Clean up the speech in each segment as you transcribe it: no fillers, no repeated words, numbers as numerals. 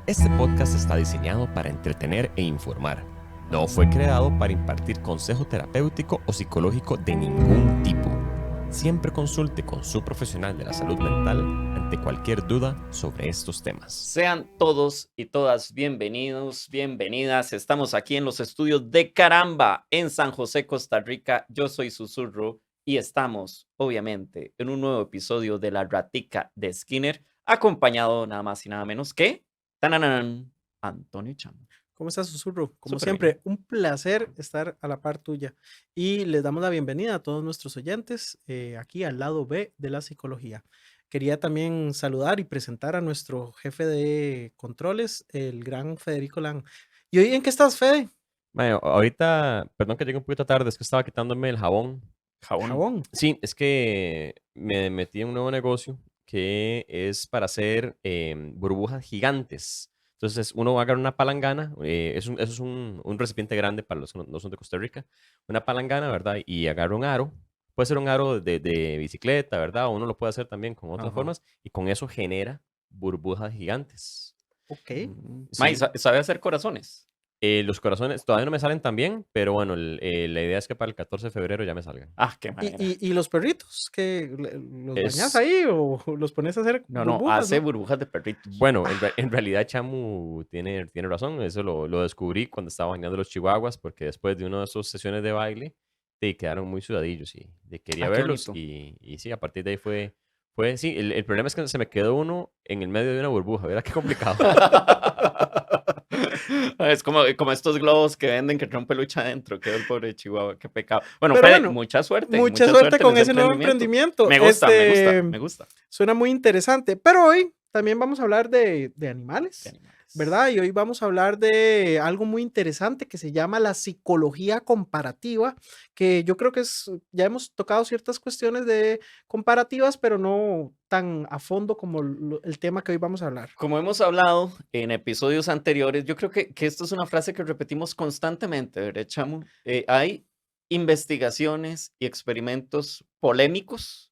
Este podcast está diseñado para entretener e informar. No fue creado para impartir consejo terapéutico o psicológico de ningún tipo. Siempre consulte con su profesional de la salud mental ante cualquier duda sobre estos temas. Sean todos y todas bienvenidos, bienvenidas. Estamos aquí en los estudios de Caramba en San José, Costa Rica. Yo soy Susurro y estamos, obviamente, en un nuevo episodio de La Ratica de Skinner, acompañado nada más y nada menos que ¡tananán! Antonio Chamo. ¿Cómo estás, Susurro? Como Súper siempre, bien. un placer estar a la par tuya. Y les damos la bienvenida a todos nuestros oyentes aquí al lado B de la psicología. Quería también saludar y presentar a nuestro jefe de controles, el gran Federico Lang. ¿Y hoy en qué estás, Fede? Bueno, ahorita, perdón que llegue un poquito tarde, es que estaba quitándome el jabón. Jabón. Sí, es que me metí en un nuevo negocio que es para hacer burbujas gigantes. Entonces, uno va a agarrar una palangana, eso es un recipiente grande para los que no son de Costa Rica, una palangana, ¿verdad? Y agarra un aro, puede ser un aro de bicicleta, ¿verdad? O uno lo puede hacer también con otras Ajá. formas, y con eso genera burbujas gigantes. Ok. May, Sí, ¿sabe hacer corazones? los corazones todavía no me salen tan bien, pero bueno, la idea es que para el 14 de febrero ya me salgan. Ah, qué ¿Y, manera. y los perritos? ¿Que los bañas Es- ahí o los pones a hacer No, burbujas, hace no? burbujas de perritos. Bueno, en realidad Chamu tiene razón, eso lo descubrí cuando estaba bañando los chihuahuas, porque después de una de esas sesiones de baile, quedaron muy sudadillos y quería Ah, qué verlos bonito. y sí, a partir de ahí fue sí, el problema es que se me quedó uno en el medio de una burbuja, ¿verdad? Qué complicado. Es como estos globos que venden que traen peluche adentro. Quedó el pobre Chihuahua, qué pecado. Bueno, Pero Fede, bueno, mucha suerte mucha suerte en con ese ese nuevo emprendimiento. Me gusta, me gusta, me gusta. Suena muy interesante, pero hoy también vamos a hablar de animales, De animales. ¿verdad? Y hoy vamos a hablar de algo muy interesante que se llama la psicología comparativa, que yo creo que ya hemos tocado ciertas cuestiones de comparativas, pero no tan a fondo como el tema que hoy vamos a hablar. Como hemos hablado en episodios anteriores, yo creo que esto es una frase que repetimos constantemente, ¿verdad, Chamo? Hay investigaciones y experimentos polémicos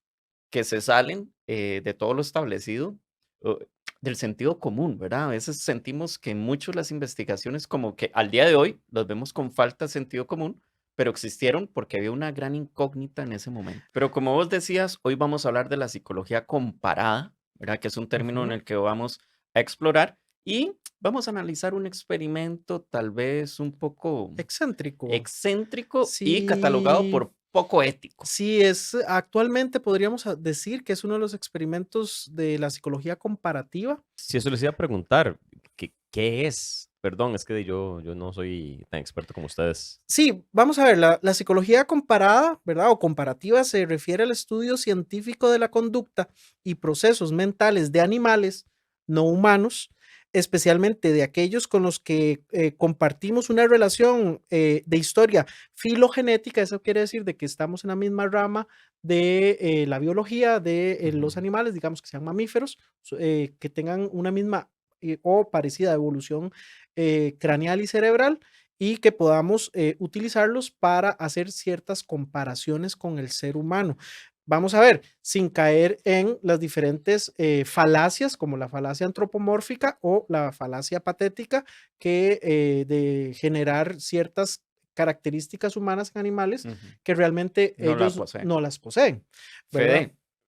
que se salen de todo lo establecido, o del sentido común, ¿verdad? A veces sentimos que muchas las investigaciones como que al día de hoy los vemos con falta de sentido común, pero existieron porque había una gran incógnita en ese momento. Pero como vos decías, hoy vamos a hablar de la psicología comparada, ¿verdad? Que es un término en Ujú. el que vamos a explorar y vamos a analizar un experimento tal vez un poco Excéntrico. excéntrico y catalogado Sí. por poco ético. Sí, actualmente podríamos decir que es uno de los experimentos de la psicología comparativa. Si eso les iba a preguntar, ¿qué es? Perdón, es que yo no soy tan experto como ustedes. Sí, vamos a ver, la psicología comparada, ¿verdad? O comparativa se refiere al estudio científico de la conducta y procesos mentales de animales no humanos, especialmente de aquellos con los que compartimos una relación de historia filogenética. Eso quiere decir de que estamos en la misma rama de la biología de los animales, digamos que sean mamíferos, que tengan una misma o parecida evolución craneal y cerebral y que podamos utilizarlos para hacer ciertas comparaciones con el ser humano. Vamos a ver, sin caer en las diferentes falacias, como la falacia antropomórfica o la falacia patética, que de generar ciertas características humanas en animales Ujú. que realmente No la ellos poseen. no las poseen, ¿verdad? Fede,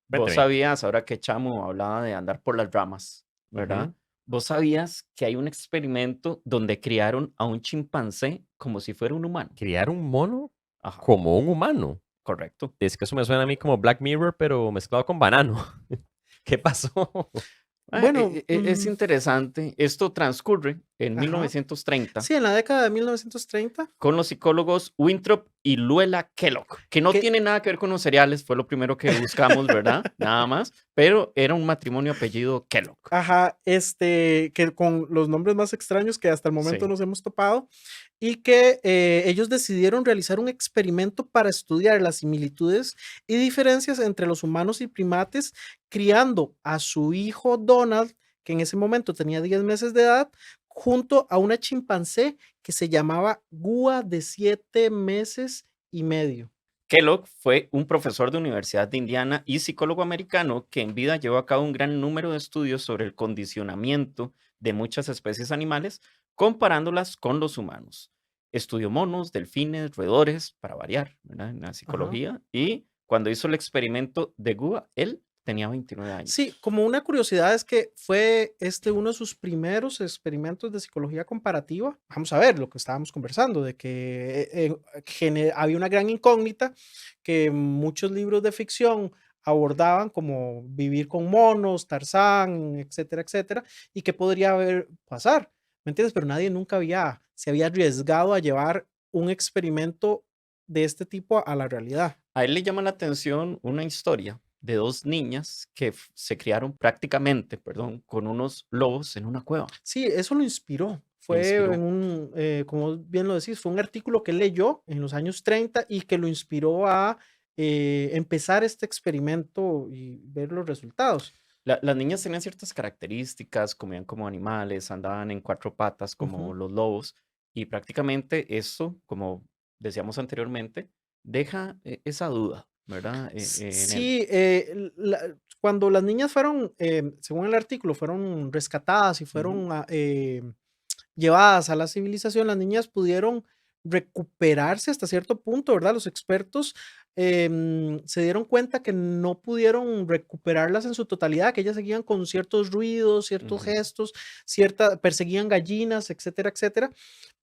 vos Cuénteme. sabías, ahora que Chamo hablaba de andar por las ramas, ¿verdad? Ujú. ¿Vos sabías que hay un experimento donde criaron a un chimpancé como si fuera un humano? Criar un mono Ajá, como un humano. correcto. Es que eso me suena a mí como Black Mirror, pero mezclado con banano. ¿Qué pasó? Bueno, Es interesante. Esto transcurre en ajá. 1930 Sí, en la década de 1930. con los psicólogos Winthrop y Luella Kellogg, que no Que- tiene nada que ver con los cereales, fue lo primero que buscamos, ¿verdad? Nada más, pero era un matrimonio apellido Kellogg. Ajá, que con los nombres más extraños que hasta el momento Sí. nos hemos topado, y que ellos decidieron realizar un experimento para estudiar las similitudes y diferencias entre los humanos y primates, criando a su hijo Donald, que en ese momento tenía 10 meses de edad, junto a una chimpancé que se llamaba Gua de 7 meses y medio. Kellogg fue un profesor de Universidad de Indiana y psicólogo americano que en vida llevó a cabo un gran número de estudios sobre el condicionamiento de muchas especies animales, comparándolas con los humanos. Estudió monos, delfines, roedores, para variar, ¿verdad? En la Ajá. psicología. Y cuando hizo el experimento de Gua, él tenía 29 Sí, años. como una curiosidad es que fue uno de sus primeros experimentos de psicología comparativa. Vamos a ver lo que estábamos conversando, de que había una gran incógnita que muchos libros de ficción abordaban como vivir con monos, Tarzán, etcétera, etcétera, y qué podría pasar, ¿me entiendes? Pero nadie nunca se había arriesgado a llevar un experimento de este tipo a la realidad. A él le llama la atención una historia de dos niñas que se criaron prácticamente, perdón, con unos lobos en una cueva. Sí, eso lo inspiró. Le Fue inspiró. como bien lo decís, fue un artículo que él leyó en los años 30 y que lo inspiró a empezar este experimento y ver los resultados. Las niñas tenían ciertas características, comían como animales, andaban en cuatro patas como Ujú. los lobos, y prácticamente eso, como decíamos anteriormente, deja esa duda, ¿verdad? En él. Sí, cuando las niñas fueron, según el artículo, fueron rescatadas y Ujú. fueron llevadas a la civilización, las niñas pudieron recuperarse hasta cierto punto, ¿verdad? Los expertos se dieron cuenta que no pudieron recuperarlas en su totalidad, que ellas seguían con ciertos ruidos, ciertos Ujú. gestos, perseguían gallinas, etcétera, etcétera,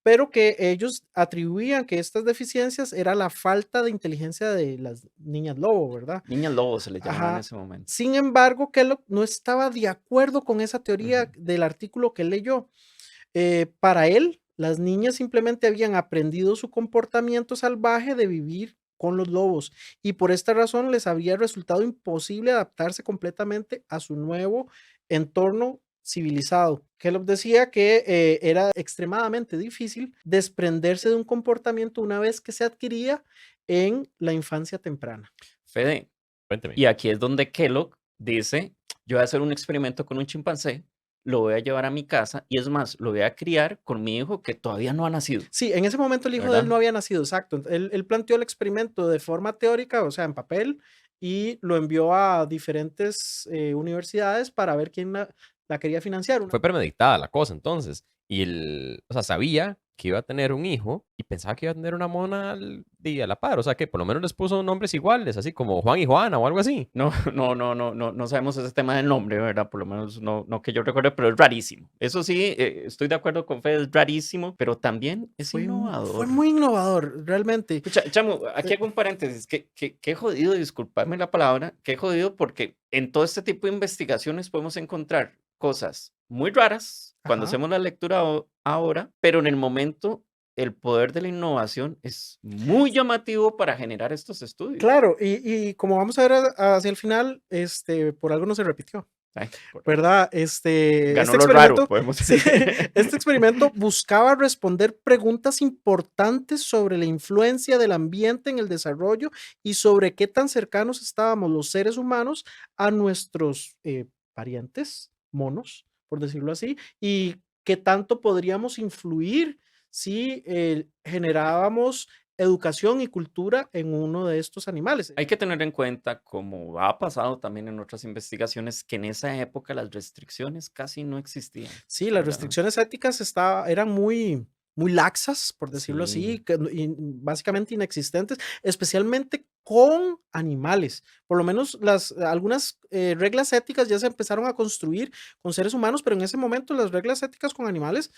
pero que ellos atribuían que estas deficiencias era la falta de inteligencia de las niñas lobo, ¿verdad? Niñas lobo se les llamaba en Ajá. ese momento. Sin embargo, Kellogg no estaba de acuerdo con esa teoría Ujú. del artículo que él leyó. Para él, las niñas simplemente habían aprendido su comportamiento salvaje de vivir con los lobos y por esta razón les habría resultado imposible adaptarse completamente a su nuevo entorno civilizado. Kellogg decía que era extremadamente difícil desprenderse de un comportamiento una vez que se adquiría en la infancia temprana. Fede, Cuénteme. y aquí es donde Kellogg dice, yo voy a hacer un experimento con un chimpancé, lo voy a llevar a mi casa y es más, lo voy a criar con mi hijo que todavía no ha nacido, Sí, en ese momento el hijo de él ¿verdad? no había nacido, exacto. Él planteó el experimento de forma teórica, o sea, en papel, y lo envió a diferentes universidades para ver quién la quería financiar. Fue premeditada la cosa entonces. Y o sea, sabía que iba a tener un hijo y pensaba que iba a tener una mona a la par. O sea, que por lo menos les puso nombres iguales, así como Juan y Juana o algo así. No, no sabemos ese tema del nombre, ¿verdad? Por lo menos no que yo recuerde, pero es rarísimo. Eso sí, estoy de acuerdo con Fede, es rarísimo, pero también es Fue innovador. muy innovador, realmente. Escucha, Chamo, aquí Eh, hago un paréntesis, que jodido, disculpadme la palabra, qué jodido porque en todo este tipo de investigaciones podemos encontrar cosas muy raras cuando Ajá. hacemos la lectura ahora, pero en el momento el poder de la innovación es muy llamativo para generar estos estudios. Claro, y como vamos a ver hacia el final, por algo no se repitió. Ay, ¿Verdad? ganó Este lo raro, experimento, podemos sí, decir. este experimento buscaba responder preguntas importantes sobre la influencia del ambiente en el desarrollo y sobre qué tan cercanos estábamos los seres humanos a nuestros parientes, monos, por decirlo así, y qué tanto podríamos influir si generábamos educación y cultura en uno de estos animales. Hay que tener en cuenta, como ha pasado también en otras investigaciones, que en esa época las restricciones casi no existían, Sí, las ¿verdad? restricciones éticas eran muy laxas, por decirlo así, Sí. y básicamente inexistentes, especialmente con animales. Por lo menos algunas reglas éticas ya se empezaron a construir con seres humanos, pero en ese momento las reglas éticas con animales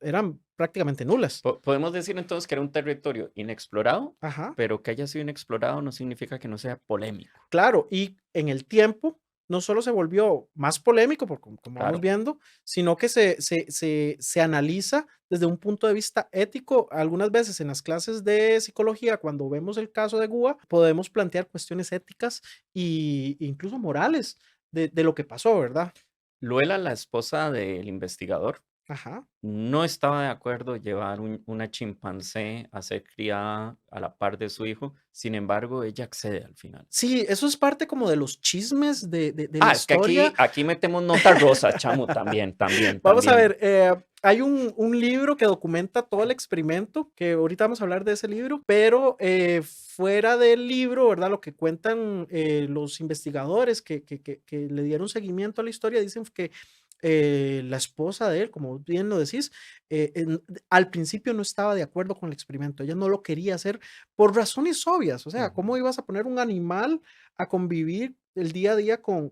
eran prácticamente nulas. Podemos decir entonces que era un territorio inexplorado, Ajá. pero que haya sido inexplorado no significa que no sea polémico. Claro, y en el tiempo no solo se volvió más polémico, como vamos Claro. viendo, sino que se analiza desde un punto de vista ético. Algunas veces en las clases de psicología, cuando vemos el caso de Gua, podemos plantear cuestiones éticas e incluso morales de lo que pasó, ¿verdad? Luela, la esposa del investigador, Ajá. no estaba de acuerdo llevar una chimpancé a ser criada a la par de su hijo. Sin embargo, ella accede al final. Sí, eso es parte como de los chismes de la Es que historia. aquí metemos nota rosa, chamo, también. Vamos a ver, hay un libro que documenta todo el experimento, que ahorita vamos a hablar de ese libro, pero fuera del libro, ¿verdad? Lo que cuentan los investigadores que le dieron seguimiento a la historia, dicen que la esposa de él, como bien lo decís, al principio no estaba de acuerdo con el experimento, ella no lo quería hacer por razones obvias, o sea, ¿cómo ibas a poner un animal a convivir el día a día con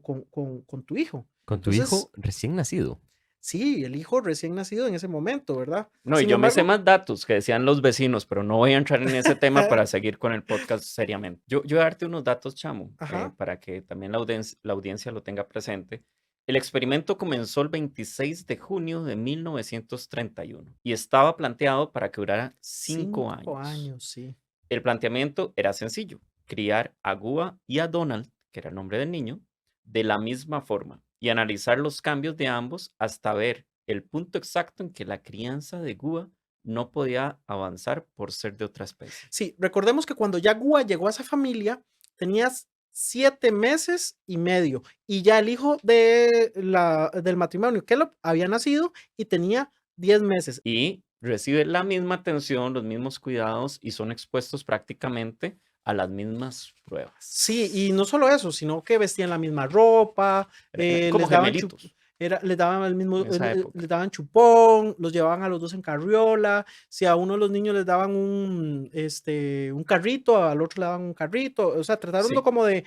tu hijo? Con tu Entonces, hijo recién nacido. sí, el hijo recién nacido en ese momento, ¿verdad? No, y Sin yo me sé embargo, más datos que decían los vecinos, pero no voy a entrar en ese tema para seguir con el podcast seriamente. Yo voy a darte unos datos, chamo, ajá, para que también la audiencia lo tenga presente. El experimento comenzó el 26 de junio de 1931 y estaba planteado para que durara 5 5 años. años, sí. El planteamiento era sencillo: criar a Gua y a Donald, que era el nombre del niño, de la misma forma y analizar los cambios de ambos hasta ver el punto exacto en que la crianza de Gua no podía avanzar por ser de otra especie. Sí, recordemos que cuando ya Gua llegó a esa familia, tenías 7 meses y medio y ya el hijo del matrimonio, Kellogg, había nacido y tenía 10 meses. Y recibe la misma atención, los mismos cuidados y son expuestos prácticamente a las mismas pruebas. Sí, y no solo eso, sino que vestían la misma ropa, Como les daban gemelitos les daban el mismo, en esa época. les daban chupón, los llevaban a los dos en carriola. Si a uno de los niños les daban un carrito, al otro le daban un carrito. O sea, trataron Sí. como de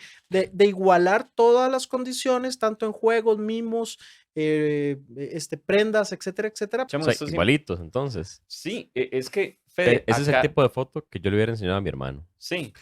igualar todas las condiciones, tanto en juegos, mimos, prendas, etcétera, etcétera. Chamo, O sea, esto es igualitos, entonces. Sí, es que, Fede, Ese es el acá, tipo de foto que yo le hubiera enseñado a mi hermano. sí,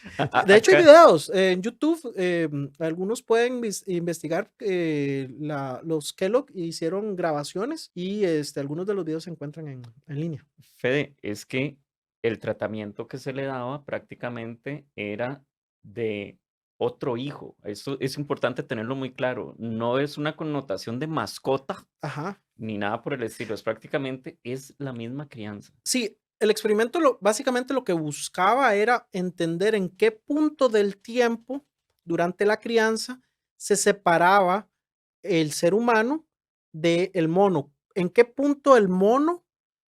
De hecho, hay acá, videos en YouTube. Algunos pueden investigar los Kellogg hicieron grabaciones y algunos de los videos se encuentran en línea. Fede, es que el tratamiento que se le daba prácticamente era de otro hijo. Esto es importante tenerlo muy claro. No es una connotación de mascota Ajá. ni nada por el estilo. Es prácticamente es la misma crianza. Sí, el experimento básicamente lo que buscaba era entender en qué punto del tiempo durante la crianza se separaba el ser humano del mono. En qué punto el mono,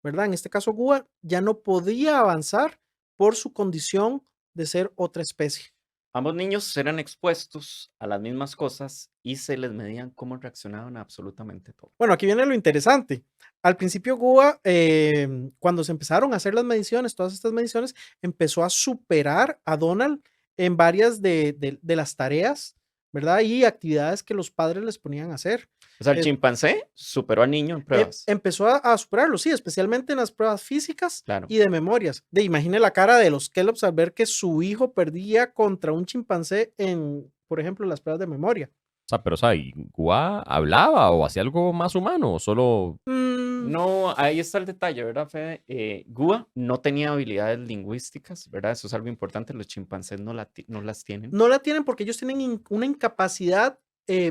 ¿verdad? En este caso, Gua, ya no podía avanzar por su condición de ser otra especie. Ambos niños eran expuestos a las mismas cosas y se les medían cómo reaccionaban a absolutamente todo. Bueno, aquí viene lo interesante. Al principio, Gua, cuando se empezaron a hacer las mediciones, todas estas mediciones, empezó a superar a Donald en varias de las tareas, ¿verdad? Y actividades que los padres les ponían a hacer. O sea, el Eh, chimpancé superó al niño en pruebas. Empezó a superarlo, sí, especialmente en las pruebas físicas Claro. y de memorias. Imagine la cara de los Kellogg's al ver que su hijo perdía contra un chimpancé en, por ejemplo, las pruebas de memoria. O sea, pero, o sea, ¿y Gua hablaba o hacía algo más humano? ¿O solo No, ahí está el detalle, ¿verdad, Fede? Gua no tenía habilidades lingüísticas, ¿verdad? Eso es algo importante. Los chimpancés no las tienen. No la tienen porque ellos tienen una incapacidad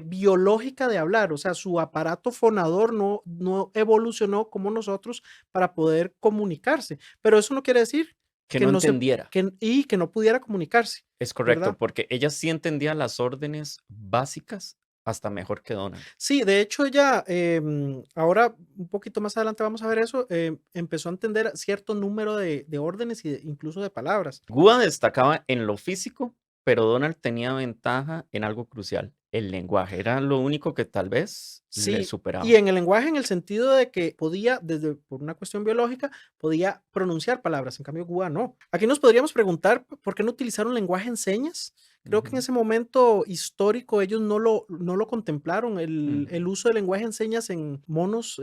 biológica de hablar, o sea, su aparato fonador no evolucionó como nosotros para poder comunicarse, pero eso no quiere decir Que no entendiera. y que no pudiera comunicarse. Es correcto, ¿verdad? porque ella sí entendía las órdenes básicas hasta mejor que Donald. Sí, de hecho ella, ahora un poquito más adelante vamos a ver eso, empezó a entender cierto número de órdenes y incluso de palabras. Gua destacaba en lo físico, pero Donald tenía ventaja en algo crucial: el lenguaje. Era lo único que tal vez le Sí, superaba. y en el lenguaje en el sentido de que podía, por una cuestión biológica, podía pronunciar palabras, en cambio Gua no. Aquí nos podríamos preguntar por qué no utilizaron lenguaje en señas. Creo que en ese momento histórico ellos no lo contemplaron, el uso del lenguaje en señas en monos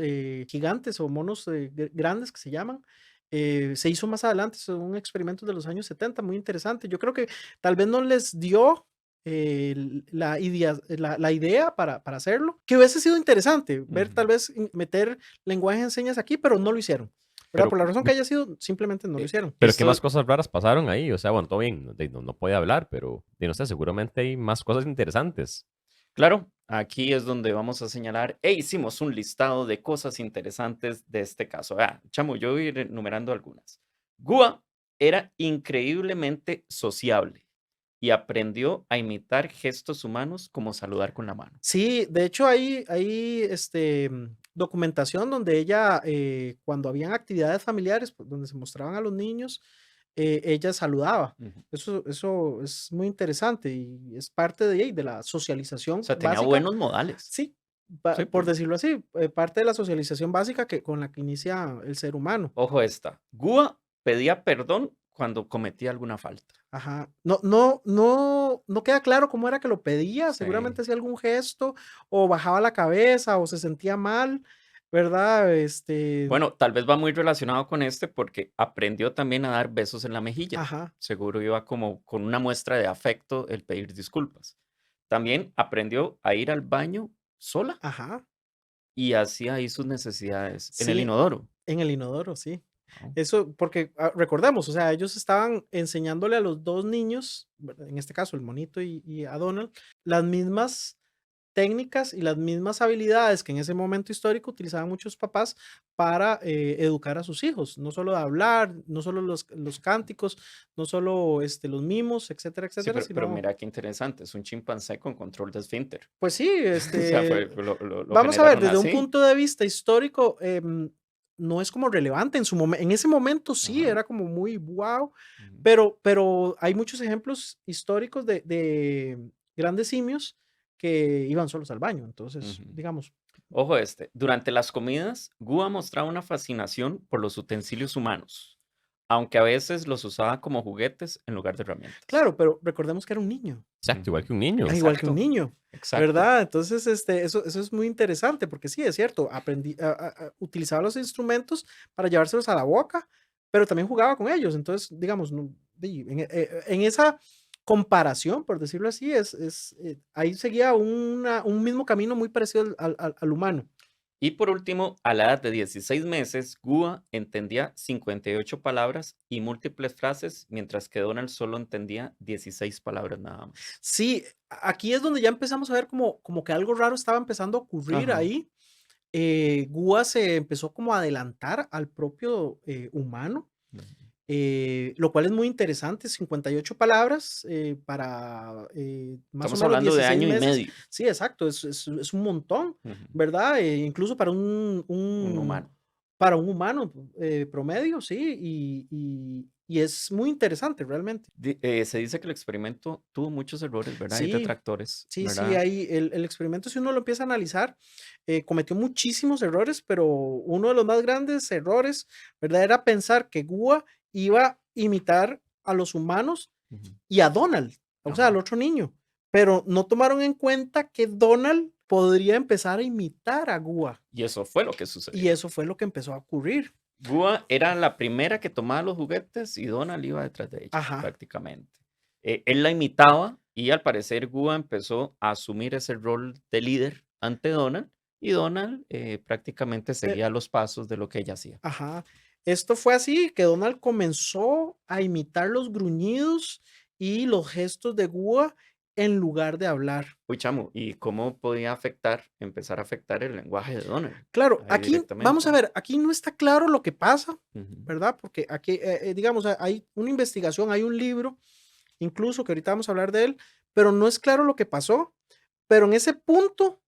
gigantes o monos grandes que se llaman. Se hizo más adelante, son un experimento de los años 70, muy interesante. Yo creo que tal vez no les dio la idea para hacerlo, que hubiese sido interesante ver tal vez meter lenguaje en señas aquí, pero no lo hicieron. ¿Verdad? Pero Por la razón que haya sido, simplemente no lo hicieron. Pero qué más cosas raras pasaron ahí. O sea, bueno, todo bien, no puede hablar, pero no sé, seguramente hay más cosas interesantes. Claro, aquí es donde vamos a señalar, hicimos un listado de cosas interesantes de este caso. Chamo, yo voy a ir enumerando algunas. Gua era increíblemente sociable y aprendió a imitar gestos humanos como saludar con la mano. Sí, de hecho hay documentación donde ella, cuando habían actividades familiares, pues, donde se mostraban a los niños, ella saludaba. Ujú. Eso es muy interesante y es parte de la O socialización sea, tenía básica. buenos modales. Sí, Sí, por decirlo así, parte de la socialización básica con la que inicia el ser humano. ojo esta. Gua pedía perdón cuando cometía alguna falta. Ajá. No queda claro cómo era que lo pedía. Sí. Seguramente hacía algún gesto o bajaba la cabeza o se sentía mal, ¿verdad? Bueno, tal vez va muy relacionado con este porque aprendió también a dar besos en la mejilla. Ajá, Seguro iba como con una muestra de afecto el pedir disculpas. También aprendió a ir al baño sola ajá. y hacía ahí sus necesidades en el Sí, inodoro. en el inodoro, sí. Wao. Eso, porque recordemos, o sea, ellos estaban enseñándole a los dos niños, ¿verdad? En este caso el monito y a Donald, las mismas técnicas y las mismas habilidades que en ese momento histórico utilizaban muchos papás para educar a sus hijos, no solo de hablar, no solo los cánticos, no solo los mimos, etcétera, Sí, etcétera, pero sino, mira qué interesante, es un chimpancé con control de esfínter. pues sí, O sea, lo vamos a ver, generaron desde un así. punto de vista histórico, no es como relevante en en ese momento sí, Ajá. era como muy wow, Ujú, pero hay muchos ejemplos históricos de grandes simios que iban solos al baño, entonces, ujú. digamos, Ojo este, durante las comidas, Gua mostraba una fascinación por los utensilios humanos, aunque a veces los usaba como juguetes en lugar de herramientas. claro, pero recordemos que era un niño, Exacto, igual Ujú. que un niño. igual que un Exacto, niño, exacto. ¿verdad? Entonces, eso es muy interesante porque sí, es cierto, utilizaba los instrumentos para llevárselos a la boca, pero también jugaba con ellos. Entonces, digamos, en esa comparación, por decirlo así, ahí seguía un mismo camino muy parecido al humano. Y por último, a la edad de 16 meses, Gua entendía 58 palabras y múltiples frases, mientras que Donald solo entendía 16 palabras nada más. Sí, aquí es donde ya empezamos a ver como que algo raro estaba empezando a ocurrir Ajá. ahí. Gua se empezó como a adelantar al propio humano, Ujú. lo cual es muy interesante, 58 palabras para más o Estamos menos hablando de 16 año y meses. medio. Sí, exacto, es un montón, Ujú. ¿verdad? Incluso para Un humano. para un humano promedio, sí, y es muy interesante realmente. Se dice que el experimento tuvo muchos errores, ¿verdad? Hay Sí, detractores, sí, ¿verdad? ahí el experimento, si uno lo empieza a analizar, cometió muchísimos errores, pero uno de los más grandes errores, ¿verdad? Era pensar que Gua iba a imitar a los humanos Ujú. y a Donald, o sea, al Ajá. otro niño, pero no tomaron en cuenta que Donald podría empezar a imitar a Gua, Y eso fue lo que y sucedió. eso fue lo que empezó a ocurrir. Gua era la primera que tomaba los juguetes y Donald iba detrás de ella, Ajá, prácticamente. Él la imitaba y al parecer Gua empezó a asumir ese rol de líder ante Donald y Donald prácticamente eh, seguía los pasos de lo que ella hacía. ajá. Esto fue así que Donald comenzó a imitar los gruñidos y los gestos de Gua en lugar de hablar. Uy, chamo, ¿y cómo podía empezar a afectar el lenguaje de Donald? Claro, Ahí aquí vamos a directamente. ver, aquí no está claro lo que pasa, Ujú, ¿verdad? Porque aquí, digamos, hay una investigación, hay un libro, incluso que ahorita vamos a hablar de él, pero no es claro lo que pasó. Pero en ese punto,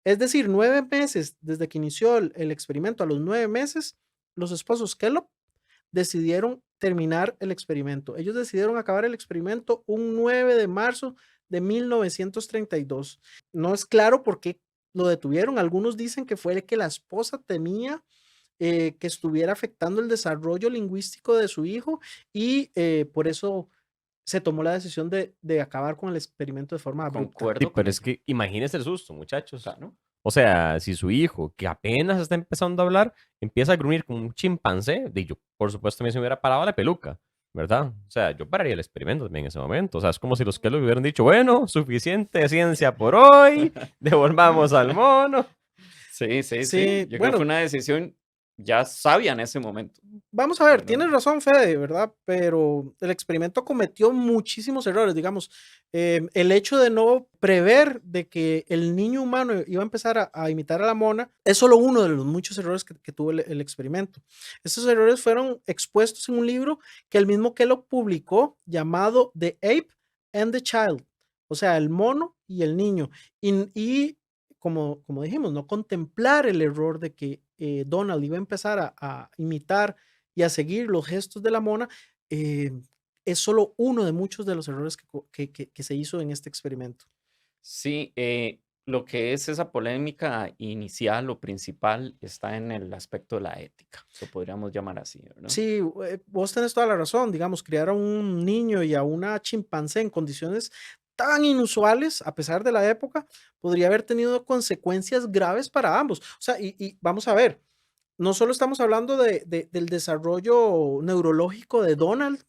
es decir, 9 meses desde que inició el experimento, a los 9 meses, los esposos Kellogg decidieron terminar el experimento. Ellos decidieron acabar el experimento un 9 de marzo de 1932. No es claro por qué lo detuvieron. Algunos dicen que fue que la esposa temía que estuviera afectando el desarrollo lingüístico de su hijo y por eso se tomó la decisión de acabar con el experimento de forma abrupta. Sí, concuerdo con pero es eso. que imagínese el susto, muchachos. Claro. O sea, si su hijo, que apenas está empezando a hablar, empieza a gruñir como un chimpancé, yo, por supuesto, también se me hubiera parado la peluca, ¿verdad? O sea, yo pararía el experimento también en ese momento. O sea, es como si los que lo hubieran dicho, bueno, suficiente ciencia por hoy, devolvamos al mono. Sí, sí, sí. Sí, Yo creo que fue bueno, una decisión ya sabía en ese momento, Vamos a ver, ¿verdad? tienes razón, Fede, ¿verdad? Pero el experimento cometió muchísimos errores, digamos, el hecho de no prever de que el niño humano iba a empezar a imitar a la mona es solo uno de los muchos errores que tuvo el experimento. Estos errores fueron expuestos en un libro que el mismo Kellogg publicó llamado The Ape and the Child, o sea, el mono y el niño. Y como dijimos, no contemplar el error de que Donald iba a empezar a imitar y a seguir los gestos de la mona, eh, es solo uno de muchos de los errores que se hizo en este experimento. Sí, lo que es esa polémica inicial o principal está en el aspecto de la ética, lo podríamos llamar así, ¿verdad? Sí, vos tenés toda la razón, digamos, criar a un niño y a una chimpancé en condiciones tan inusuales, a pesar de la época, podría haber tenido consecuencias graves para ambos. O sea, y vamos a ver, no solo estamos hablando del desarrollo neurológico de Donald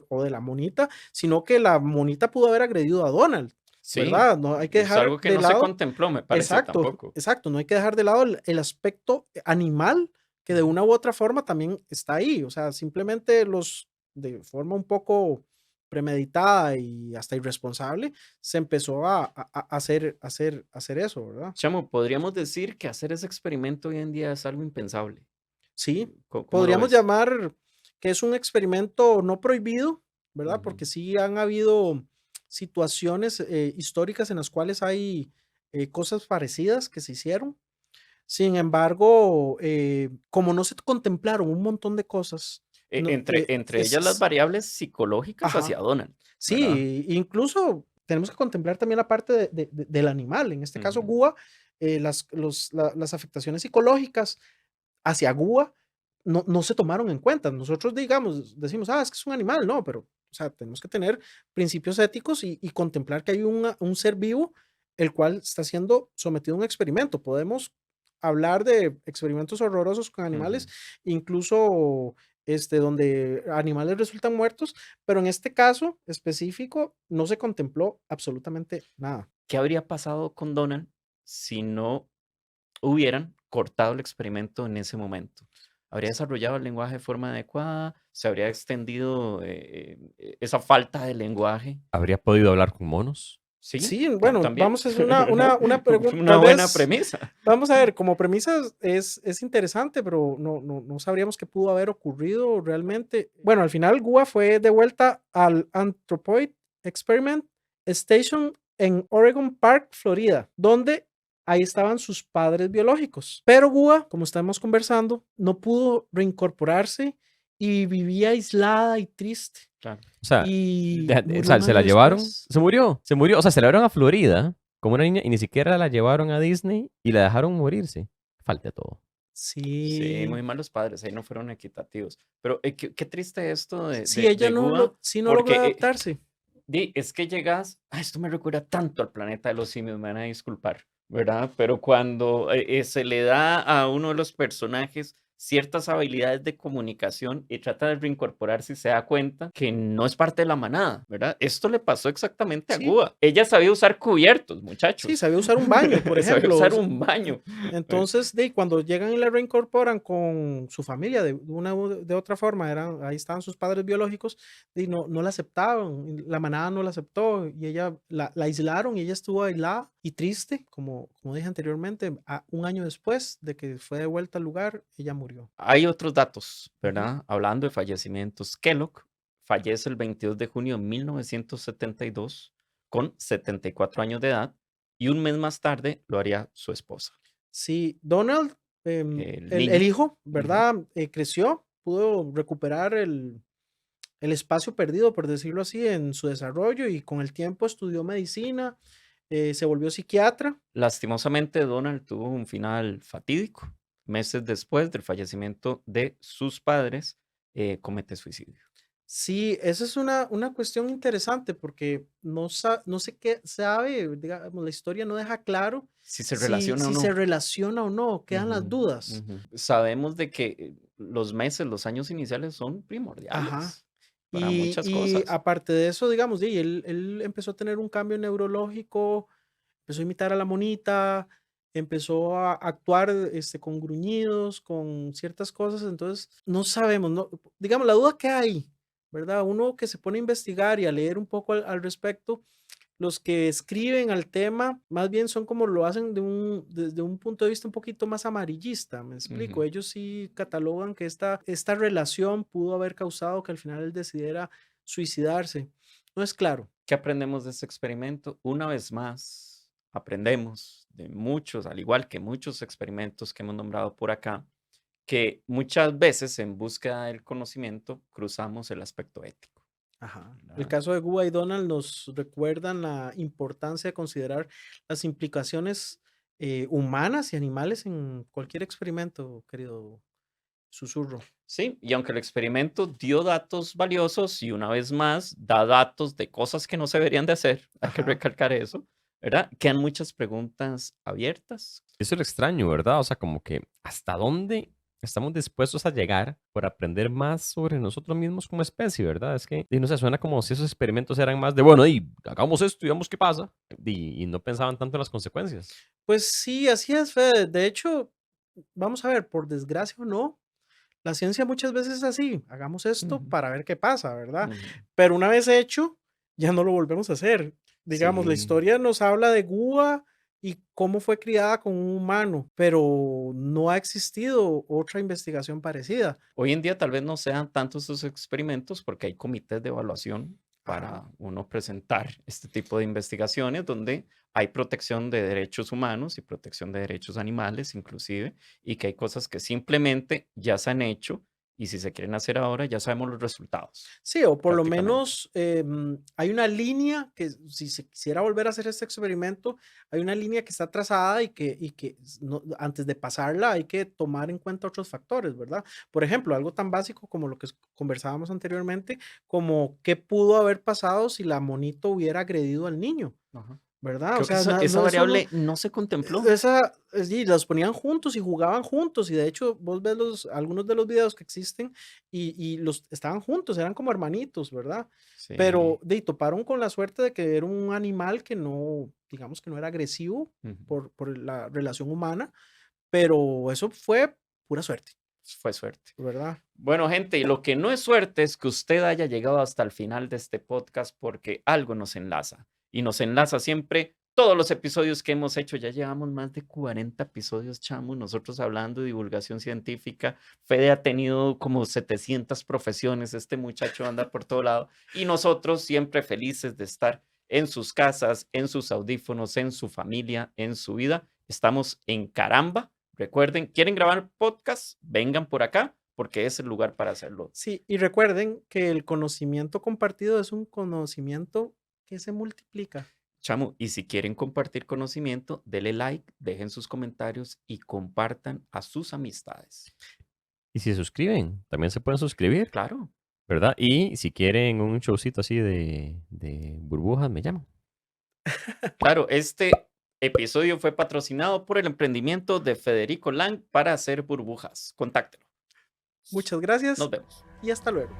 o de la monita, sino que la monita pudo haber agredido a Donald, Sí, ¿verdad? No hay que es dejar algo que de no se lado, contempló, me parece exacto, tampoco. exacto, no hay que dejar de lado el aspecto animal que de Ujú. una u otra forma también está ahí, o sea, simplemente de forma un poco premeditada y hasta irresponsable, se empezó a hacer eso, ¿verdad? Chamo, podríamos decir que hacer ese experimento hoy en día es algo impensable. Sí, ¿Cómo lo podríamos ves? llamar que es un experimento no prohibido, ¿verdad? Ujú. Porque sí han habido situaciones históricas en las cuales hay cosas parecidas que se hicieron. Sin embargo, como no se contemplaron un montón de cosas, Entre ellas las variables psicológicas hacia ajá, Donald, ¿verdad? sí, incluso tenemos que contemplar también la parte del animal, en este caso Ujú. Gua, las afectaciones psicológicas hacia Gua no se tomaron en cuenta. Nosotros, digamos, decimos, es que es un animal, no, pero, o sea, tenemos que tener principios éticos y contemplar que hay un ser vivo el cual está siendo sometido a un experimento. Podemos hablar de experimentos horrorosos con animales, Ujú. incluso donde animales resultan muertos, pero en este caso específico no se contempló absolutamente nada. ¿Qué habría pasado con Donald si no hubieran cortado el experimento en ese momento? ¿Habría desarrollado el lenguaje de forma adecuada? ¿Se habría extendido esa falta de lenguaje? ¿Habría podido hablar con monos? Sí, Sí, bueno, también, vamos a hacer una pregunta, una tal buena vez. premisa. Vamos a ver, como premisa es interesante, pero no sabríamos qué pudo haber ocurrido realmente. Bueno, al final Gua fue de vuelta al Anthropoid Experiment Station en Oregon Park, Florida, donde ahí estaban sus padres biológicos. Pero Gua, como estamos conversando, no pudo reincorporarse y vivía aislada y triste. Claro. O sea, Y o murió sea, un se año la llevaron, después. se murió, o sea, se la llevaron a Florida como una niña y ni siquiera la llevaron a Disney y la dejaron morirse. Falta todo. Sí, Sí, muy malos padres, ahí no fueron equitativos. Pero qué triste esto sí, ella de Gua, sí no logró porque adaptarse. es que llegas, esto me recuerda tanto al planeta de los simios, me van a disculpar, ¿verdad? Pero cuando se le da a uno de los personajes ciertas habilidades de comunicación y trata de reincorporarse y se da cuenta que no es parte de la manada, ¿verdad? Esto le pasó exactamente a Sí, Gua. Ella sabía usar cubiertos, sí, muchachos. sabía usar un baño, por Sabía ejemplo. usar un baño. Entonces, cuando llegan y la reincorporan con su familia de una u de otra forma, ahí estaban sus padres biológicos, no la aceptaban, y la manada no la aceptó y ella la aislaron y ella estuvo aislada y triste, como dije anteriormente, un año después de que fue de vuelta al lugar, ella murió. Hay otros datos, Ujú. ¿verdad? Hablando de fallecimientos. Kellogg fallece el 22 de junio de 1972 con 74 años de edad y un mes más tarde lo haría su esposa. Sí, Donald, El el niño. hijo, Ujú. ¿verdad? Creció, pudo recuperar el espacio perdido, por decirlo así, en su desarrollo y con el tiempo estudió medicina, se volvió psiquiatra. Lastimosamente, Donald tuvo un final fatídico. Meses después del fallecimiento de sus padres, comete suicidio. Sí, esa es una cuestión interesante porque no sé qué sabe, digamos, la historia no deja claro Si se si, relaciona o si se no. relaciona o no, quedan las Ujú, dudas. ujú. Sabemos de que los meses, los años iniciales son Ajá. primordiales para Y, muchas y cosas. aparte de eso, digamos, él empezó a tener un cambio neurológico, empezó a imitar a la monita, empezó a actuar con gruñidos, con ciertas cosas, entonces no sabemos, no, digamos, la duda que hay, ¿verdad? Uno que se pone a investigar y a leer un poco al respecto, los que escriben al tema, más bien son como lo hacen desde un punto de vista un poquito más amarillista, me explico. Ujú. Ellos sí catalogan que esta relación pudo haber causado que al final él decidiera suicidarse. No es claro. ¿Qué aprendemos de este experimento? Una vez más, aprendemos de muchos, al igual que muchos experimentos que hemos nombrado por acá, que muchas veces en búsqueda del conocimiento cruzamos el aspecto ético, Ajá. El ¿verdad? caso de Guba y Donald nos recuerdan la importancia de considerar las implicaciones humanas y animales en cualquier experimento, querido susurro. Sí, y aunque el experimento dio datos valiosos y una vez más da datos de cosas que no se deberían de hacer, hay que Ajá. recalcar eso, ¿verdad? Quedan muchas preguntas abiertas. Eso es lo extraño, ¿verdad? O sea, como que hasta dónde estamos dispuestos a llegar por aprender más sobre nosotros mismos como especie, ¿verdad? Es que, y no sé, suena como si esos experimentos eran más de, bueno, y hagamos esto y veamos qué pasa, y no pensaban tanto en las consecuencias. Pues sí, así es, Fede. De hecho, vamos a ver, por desgracia o no, la ciencia muchas veces es así. Hagamos esto Ujú, para ver qué pasa, ¿verdad? ujú. Pero una vez hecho, ya no lo volvemos a hacer. Digamos, la Sí. historia nos habla de Gua y cómo fue criada con un humano, pero no ha existido otra investigación parecida. Hoy en día tal vez no sean tantos esos experimentos porque hay comités de evaluación Ajá. para uno presentar este tipo de investigaciones donde hay protección de derechos humanos y protección de derechos animales inclusive, y que hay cosas que simplemente ya se han hecho y si se quieren hacer ahora ya sabemos los resultados Sí, o por lo prácticamente. menos hay una línea que si se quisiera volver a hacer este experimento, hay una línea que está trazada antes de pasarla hay que tomar en cuenta otros factores, ¿verdad? Por ejemplo, algo tan básico como lo que conversábamos anteriormente, como qué pudo haber pasado si la monito hubiera agredido al niño, Ajá. ¿verdad? O Creo que sea, esa eso no, variable no se contempló. sí, los ponían juntos y jugaban juntos, y de hecho, vos ves algunos de los videos que existen y los estaban juntos, eran como hermanitos, ¿verdad? Pero Sí. toparon con la suerte de que era un animal que no, digamos que no era agresivo Ujú. por la relación humana, pero eso fue pura suerte, Fue suerte. ¿verdad? Bueno, gente, y lo que no es suerte es que usted haya llegado hasta el final de este podcast porque algo nos enlaza y nos enlaza siempre todos los episodios que hemos hecho. Ya llevamos más de 40 episodios, chamo, nosotros hablando de divulgación científica. Fede ha tenido como 700 profesiones, este muchacho anda por todo lado y nosotros siempre felices de estar en sus casas, en sus audífonos, en su familia, en su vida. Estamos en Caramba. Recuerden, ¿quieren grabar podcast? Vengan por acá porque es el lugar para hacerlo. Sí, y recuerden que el conocimiento compartido es un conocimiento que se multiplica. Chamo, y si quieren compartir conocimiento, denle like, dejen sus comentarios y compartan a sus amistades. Y si se suscriben, también se pueden suscribir, Claro, ¿verdad? Y si quieren un showcito así de burbujas, me llaman. claro, este episodio fue patrocinado por el emprendimiento de Federico Lang para hacer burbujas. Contáctelo. Muchas Nos gracias vemos. y hasta luego.